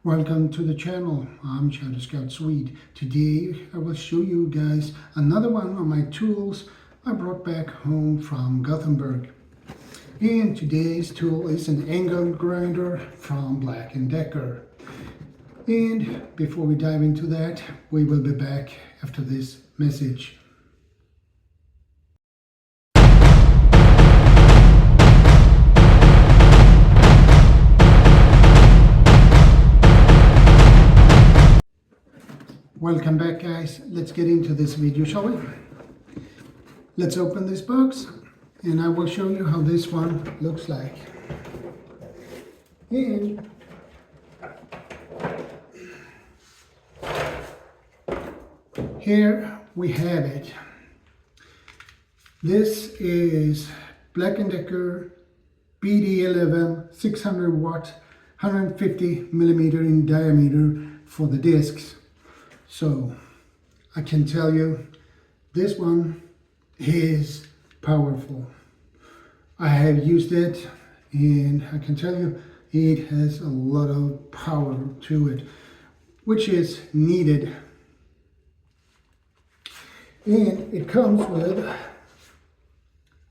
Welcome to the channel. I'm ShadowScoutSwede. Today I will show you guys another one of my tools I brought back home from Gothenburg. And today's tool is an angle grinder from Black & Decker. And before we dive into that, we will be back after this message. Welcome back, guys. Let's get into this video, shall we? Let's open this box and I will show you how this one looks like. And here we have it. This is Black & Decker BD11 600 watt 150 millimeter in diameter for the discs. So I can tell you this one is powerful. I have used it and I can tell you it has a lot of power to it, which is needed. And it comes with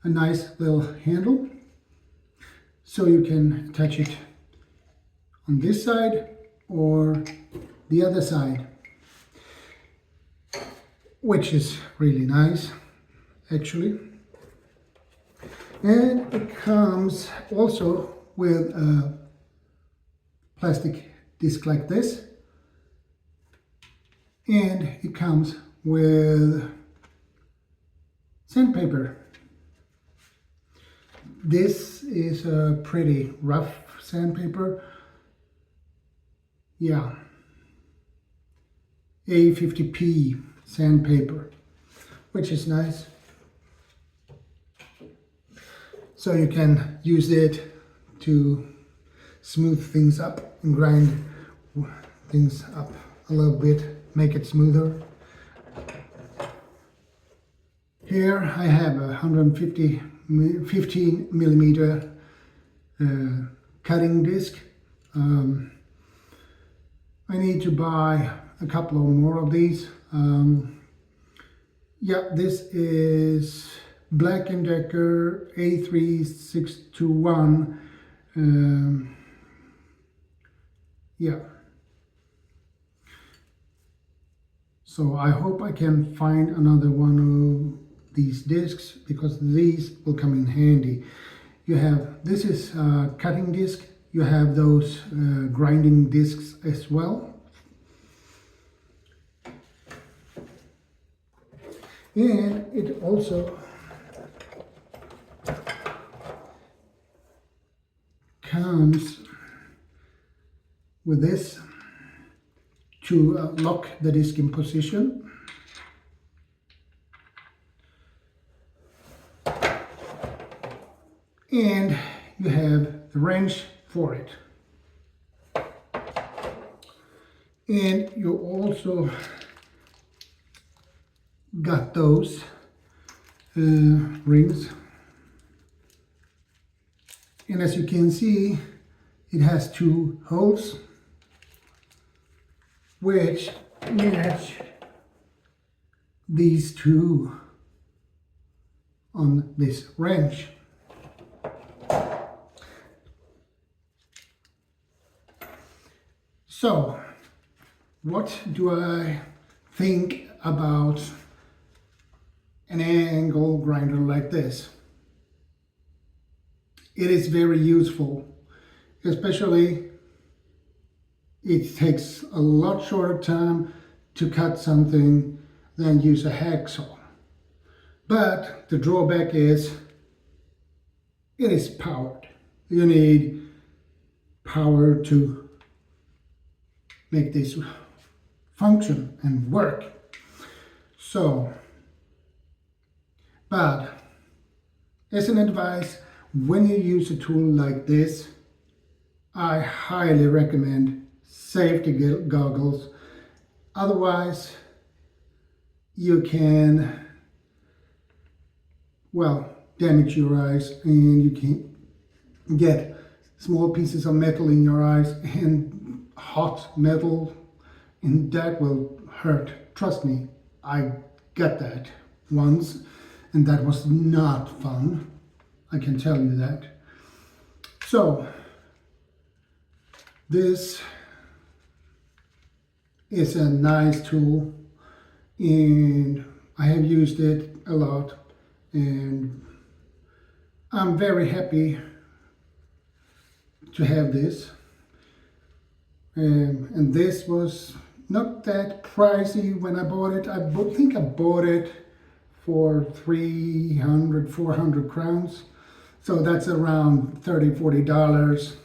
a nice little handle, so you can attach it on this side or the other side, which is really nice actually. And it comes also with a plastic disc like this, and it comes with sandpaper. This is a pretty rough sandpaper. Yeah, A50P sandpaper, which is nice. So you can use it to smooth things up and grind things up a little bit, make it smoother. Here I have a 15 millimeter cutting disc. I need to buy a couple of more of these. Yeah, this is Black & Decker A3621. Yeah. So I hope I can find another one of these discs, because these will come in handy. You have, this is a cutting disc. You have those grinding discs as well. And it also comes with this to lock the disc in position. And you have the wrench for it. And you also got those rings, and as you can see, it has two holes which match these two on this wrench. So what do I think about an angle grinder like this? It is very useful, especially it takes a lot shorter time to cut something than use a hacksaw. But the drawback is it is powered. You need power to make this function and work. So, but as an advice, when you use a tool like this, I highly recommend safety goggles. Otherwise, you can, well, damage your eyes, and you can get small pieces of metal in your eyes, and hot metal, and that will hurt. Trust me, I got that once, and that was not fun. I can tell you that. So, this is a nice tool, and I have used it a lot, and I'm very happy to have this. And this was not that pricey when I bought it. I think I bought it for 300, 400 crowns. So that's around $30-40.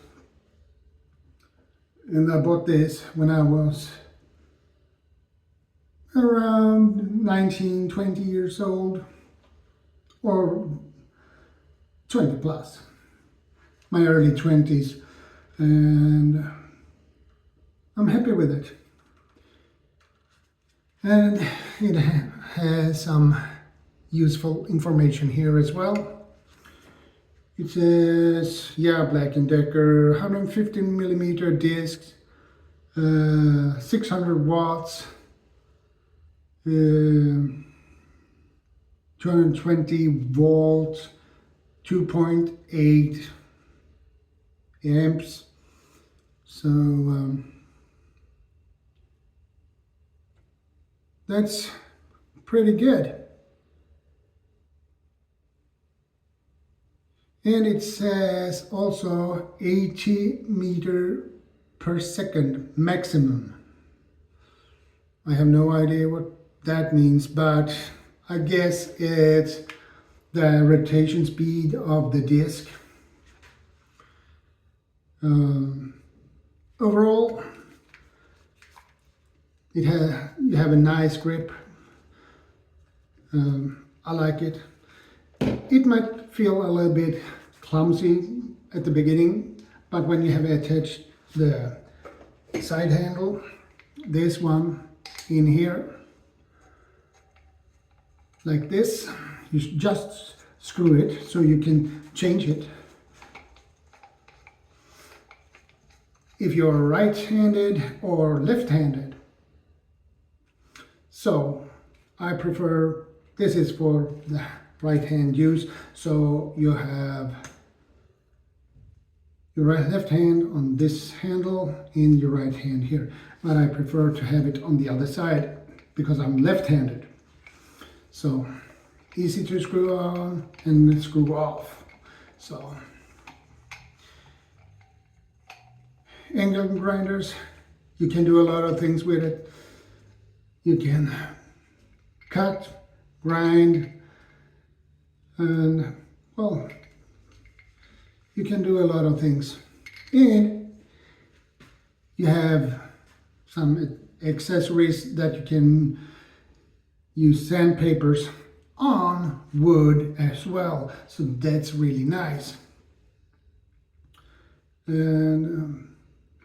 And I bought this when I was around 19, 20 years old, or 20 plus, my early 20s. And I'm happy with it. And it has some useful information here as well. It says, yeah, Black & Decker, 115 millimeter discs, 600 watts, 220 volts, 2.8 amps. So that's pretty good. And it says also 80 meter per second maximum. I have no idea what that means, but I guess it's the rotation speed of the disc. Overall, you have a nice grip. I like it. It might feel a little bit clumsy at the beginning, but when you have attached the side handle, this one in here, like this, you just screw it so you can change it. If you're right-handed or left-handed. So I prefer, this is for the right hand use, so you have your left hand on this handle and your right hand here, but I prefer to have it on the other side because I'm left-handed. So easy to screw on and screw off. So angle grinders, you can do a lot of things with it. You can cut, grind, and well, you can do a lot of things. And you have some accessories that you can use sandpapers on wood as well. So that's really nice. And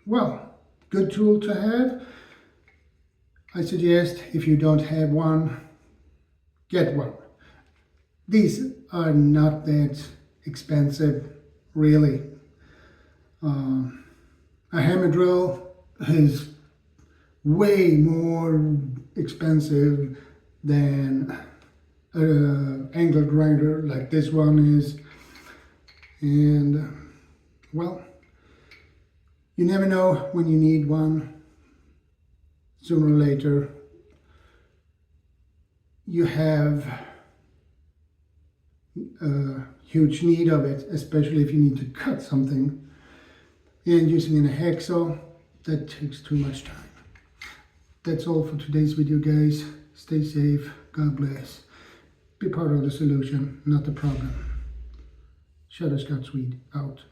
well, good tool to have. I suggest if you don't have one, get one. These are not that expensive, really. A hammer drill is way more expensive than an angle grinder like this one is. And well, you never know when you need one. Sooner or later, you have a huge need of it, especially if you need to cut something. And using a hacksaw, that takes too much time. That's all for today's video, guys. Stay safe. God bless. Be part of the solution, not the problem. ShadowScoutSwede out.